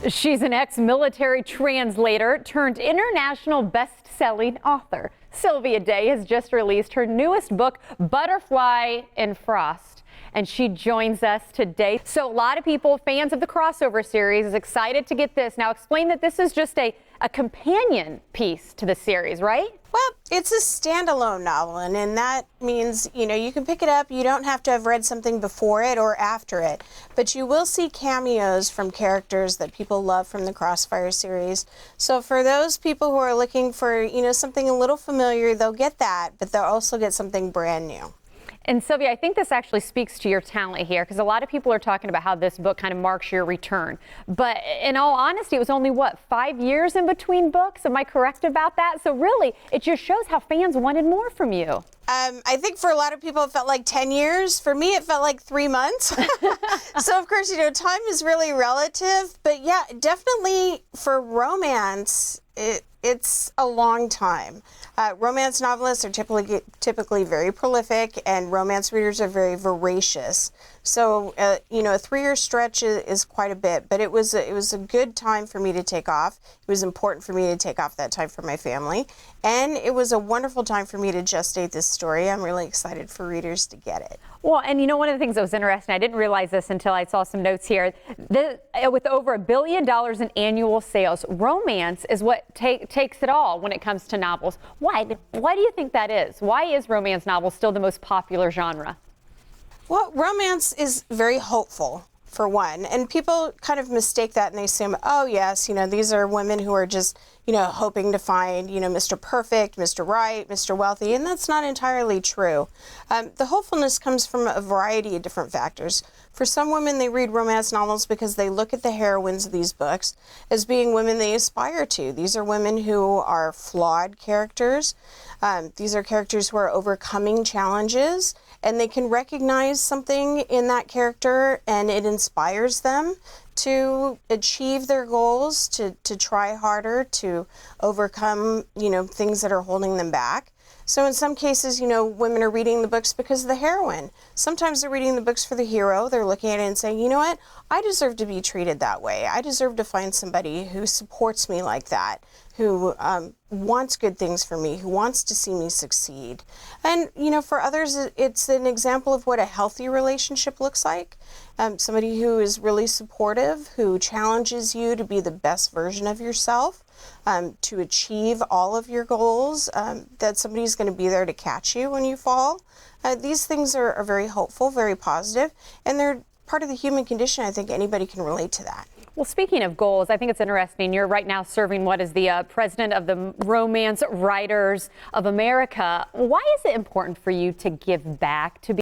She's an ex-military translator turned international best-selling author. Sylvia Day has just released her newest book, Butterfly in Frost, and she joins us today. So a lot of people, fans of the Crossover series, is excited to get this. Now explain that this is just a companion piece to the series, right? Well, it's a standalone novel, and that means, you can pick it up. You don't have to have read something before it or after it, but you will see cameos from characters that people love from the Crossfire series. So for those people who are looking for, something a little familiar, they'll get that, but they'll also get something brand new. And Sylvia, I think this actually speaks to your talent here, because a lot of people are talking about how this book kind of marks your return. But in all honesty, it was only, 5 years in between books? Am I correct about that? So really, it just shows how fans wanted more from you. I think for a lot of people, it felt like 10 years. For me, it felt like 3 months. So, of course, time is really relative. But yeah, definitely for romance, it's a long time. Romance novelists are typically very prolific, and romance readers are very voracious. So, a 3-year stretch is quite a bit, but it was a good time for me to take off. It was important for me to take off that time for my family, and it was a wonderful time for me to gestate this story. I'm really excited for readers to get it. Well, and one of the things that was interesting, I didn't realize this until I saw some notes here, with over $1 billion in annual sales, romance is what takes it all when it comes to novels. Why do you think that is? Why is romance novels still the most popular genre? Well, romance is very hopeful, for one, and people kind of mistake that, and they assume, oh yes, these are women who are just, hoping to find, Mr. Perfect, Mr. Right, Mr. Wealthy, and that's not entirely true. The hopefulness comes from a variety of different factors. For some women, they read romance novels because they look at the heroines of these books as being women they aspire to. These are women who are flawed characters. These are characters who are overcoming challenges, and they can recognize something in that character, and it inspires them to achieve their goals, to try harder, to overcome, things that are holding them back. So in some cases, women are reading the books because of the heroine. Sometimes they're reading the books for the hero. They're looking at it and saying, you know what, I deserve to be treated that way. I deserve to find somebody who supports me like that, who wants good things for me, who wants to see me succeed. And, for others, it's an example of what a healthy relationship looks like. Somebody who is really supportive, who challenges you to be the best version of yourself, to achieve all of your goals, that somebody's going to be there to catch you when you fall. These things are very hopeful, very positive, and they're part of the human condition. I think anybody can relate to that. Well, speaking of goals, I think it's interesting. You're right now serving as the president of the Romance Writers of America. Why is it important for you to give back, to be